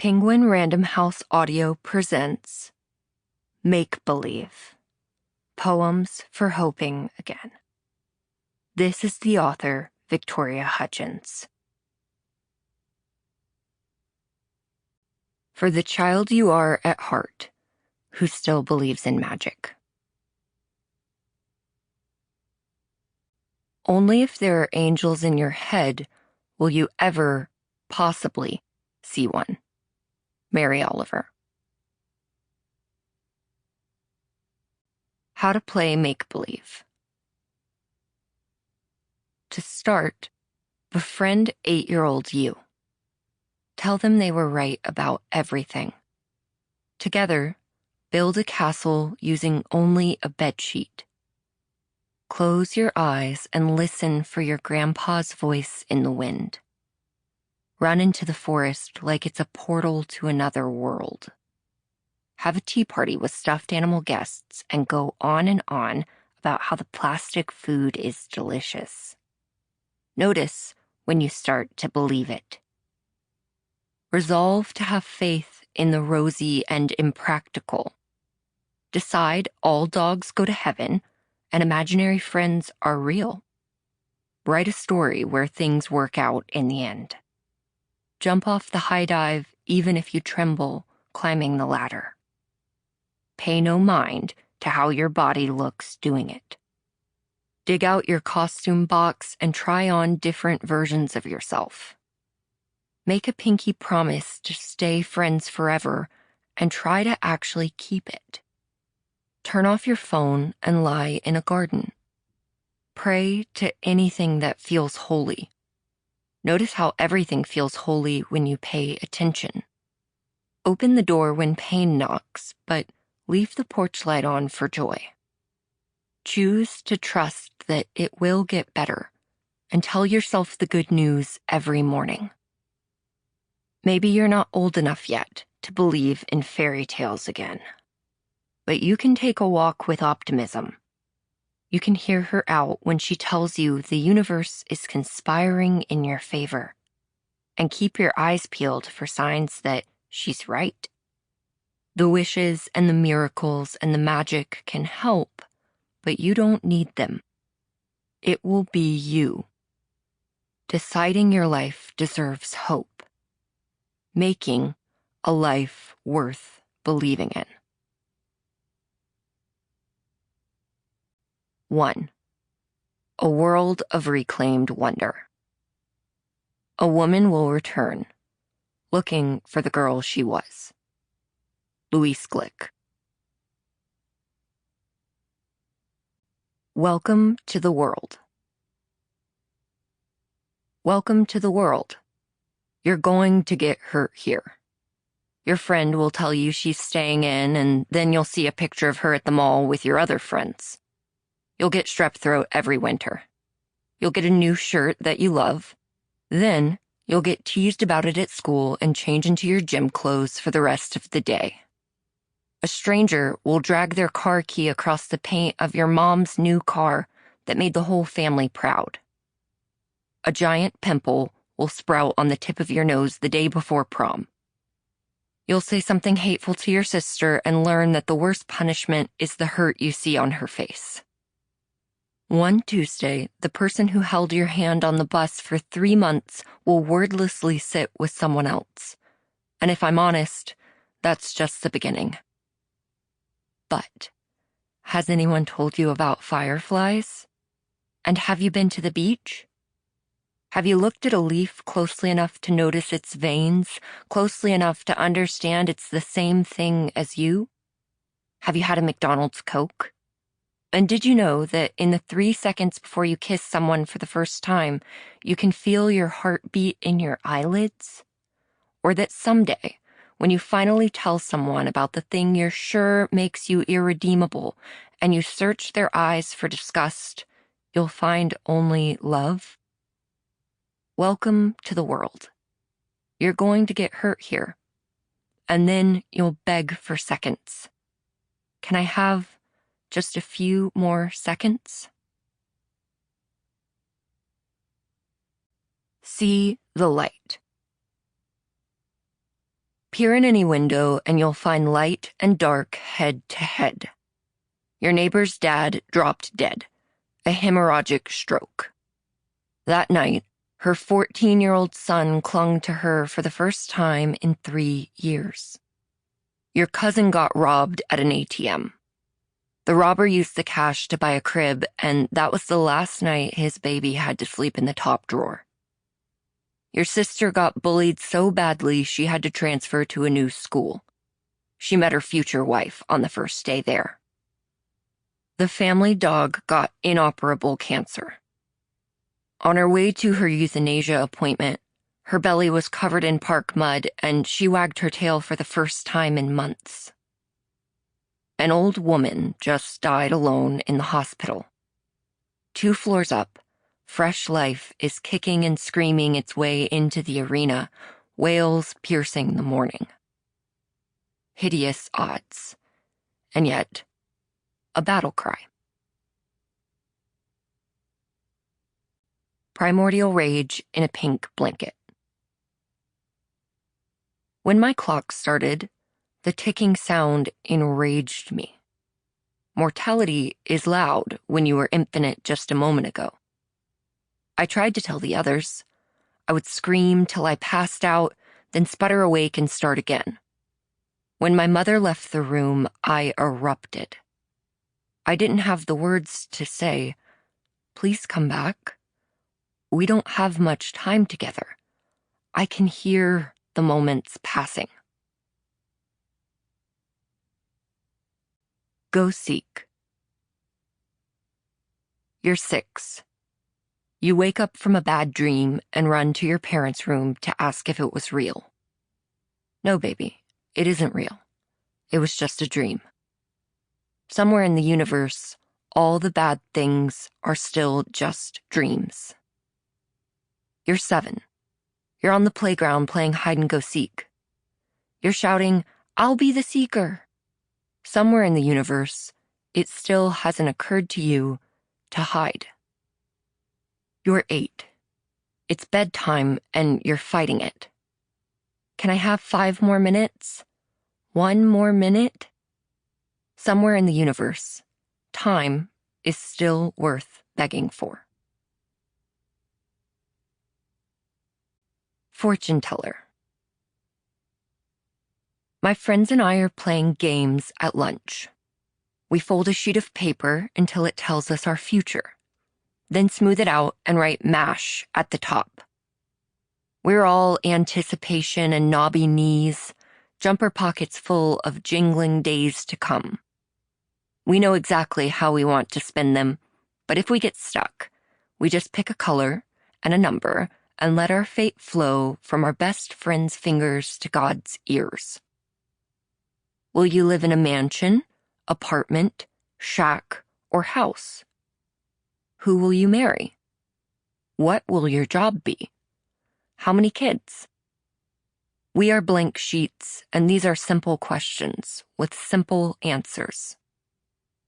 Penguin Random House Audio presents Make Believe, Poems for Hoping Again. This is the author, Victoria Hutchins. For the child you are at heart, who still believes in magic. Only if there are angels in your head will you ever, possibly, see one. Mary Oliver. How to play make-believe. To start, befriend 8-year-old you. Tell them they were right about everything. Together, build a castle using only a bedsheet. Close your eyes and listen for your grandpa's voice in the wind. Run into the forest like it's a portal to another world. Have a tea party with stuffed animal guests and go on and on about how the plastic food is delicious. Notice when you start to believe it. Resolve to have faith in the rosy and impractical. Decide all dogs go to heaven and imaginary friends are real. Write a story where things work out in the end. Jump off the high dive even if you tremble climbing the ladder. Pay no mind to how your body looks doing it. Dig out your costume box and try on different versions of yourself. Make a pinky promise to stay friends forever and try to actually keep it. Turn off your phone and lie in a garden. Pray to anything that feels holy. Notice how everything feels holy when you pay attention. Open the door when pain knocks, but leave the porch light on for joy. Choose to trust that it will get better and tell yourself the good news every morning. Maybe you're not old enough yet to believe in fairy tales again, but you can take a walk with optimism. You can hear her out when she tells you the universe is conspiring in your favor, and keep your eyes peeled for signs that she's right. The wishes and the miracles and the magic can help, but you don't need them. It will be you. Deciding your life deserves hope. Making a life worth believing in. 1. A world of reclaimed wonder. A woman will return, looking for the girl she was. Louise Glick. Welcome to the world. Welcome to the world. You're going to get hurt here. Your friend will tell you she's staying in, and then you'll see a picture of her at the mall with your other friends. You'll get strep throat every winter. You'll get a new shirt that you love. Then you'll get teased about it at school and change into your gym clothes for the rest of the day. A stranger will drag their car key across the paint of your mom's new car that made the whole family proud. A giant pimple will sprout on the tip of your nose the day before prom. You'll say something hateful to your sister and learn that the worst punishment is the hurt you see on her face. One Tuesday, the person who held your hand on the bus for 3 months will wordlessly sit with someone else. And if I'm honest, that's just the beginning. But has anyone told you about fireflies? And have you been to the beach? Have you looked at a leaf closely enough to notice its veins, closely enough to understand it's the same thing as you? Have you had a McDonald's Coke? And did you know that in the 3 seconds before you kiss someone for the first time, you can feel your heartbeat in your eyelids? Or that someday, when you finally tell someone about the thing you're sure makes you irredeemable, and you search their eyes for disgust, you'll find only love? Welcome to the world. You're going to get hurt here. And then you'll beg for seconds. Can I have just a few more seconds? See the light. Peer in any window and you'll find light and dark head to head. Your neighbor's dad dropped dead, a hemorrhagic stroke. That night, her 14-year-old son clung to her for the first time in 3 years. Your cousin got robbed at an ATM. The robber used the cash to buy a crib, and that was the last night his baby had to sleep in the top drawer. Your sister got bullied so badly she had to transfer to a new school. She met her future wife on the first day there. The family dog got inoperable cancer. On her way to her euthanasia appointment, her belly was covered in park mud and she wagged her tail for the first time in months. An old woman just died alone in the hospital. 2 floors up, fresh life is kicking and screaming its way into the arena, wails piercing the morning. Hideous odds, and yet a battle cry. Primordial rage in a pink blanket. When my clock started, the ticking sound enraged me. Mortality is loud when you were infinite just a moment ago. I tried to tell the others. I would scream till I passed out, then sputter awake and start again. When my mother left the room, I erupted. I didn't have the words to say, "Please come back. We don't have much time together. I can hear the moments passing." Go seek. You're 6. You wake up from a bad dream and run to your parents' room to ask if it was real. No, baby, it isn't real. It was just a dream. Somewhere in the universe, all the bad things are still just dreams. You're 7. You're on the playground playing hide-and-go-seek. You're shouting, "I'll be the seeker." Somewhere in the universe, it still hasn't occurred to you to hide. You're 8. It's bedtime and you're fighting it. Can I have 5 more minutes? 1 more minute? Somewhere in the universe, time is still worth begging for. Fortune teller. My friends and I are playing games at lunch. We fold a sheet of paper until it tells us our future, then smooth it out and write MASH at the top. We're all anticipation and knobby knees, jumper pockets full of jingling days to come. We know exactly how we want to spend them, but if we get stuck, we just pick a color and a number and let our fate flow from our best friend's fingers to God's ears. Will you live in a mansion, apartment, shack, or house? Who will you marry? What will your job be? How many kids? We are blank sheets, and these are simple questions with simple answers.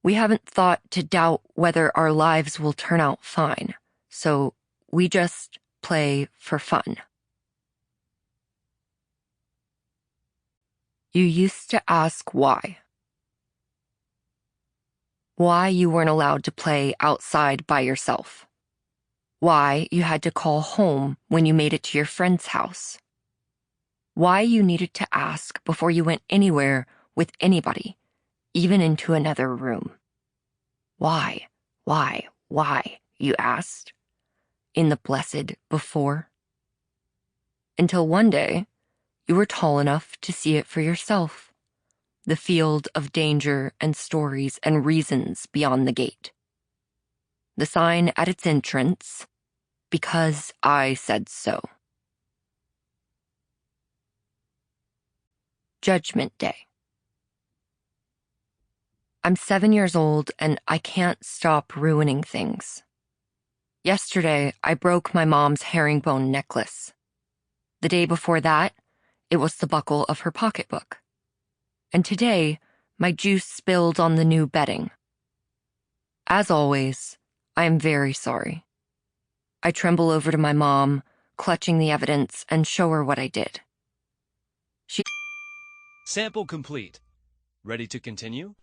We haven't thought to doubt whether our lives will turn out fine, so we just play for fun. You used to ask why. Why you weren't allowed to play outside by yourself. Why you had to call home when you made it to your friend's house. Why you needed to ask before you went anywhere with anybody, even into another room. Why, you asked, in the blessed before. Until one day, you were tall enough to see it for yourself, the field of danger and stories and reasons beyond the gate. The sign at its entrance, "Because I said so." Judgment Day. I'm 7 years old and I can't stop ruining things. Yesterday, I broke my mom's herringbone necklace. The day before that, it was the buckle of her pocketbook. And today, my juice spilled on the new bedding. As always, I am very sorry. I tremble over to my mom, clutching the evidence, and show her what I did. Sample complete. Ready to continue?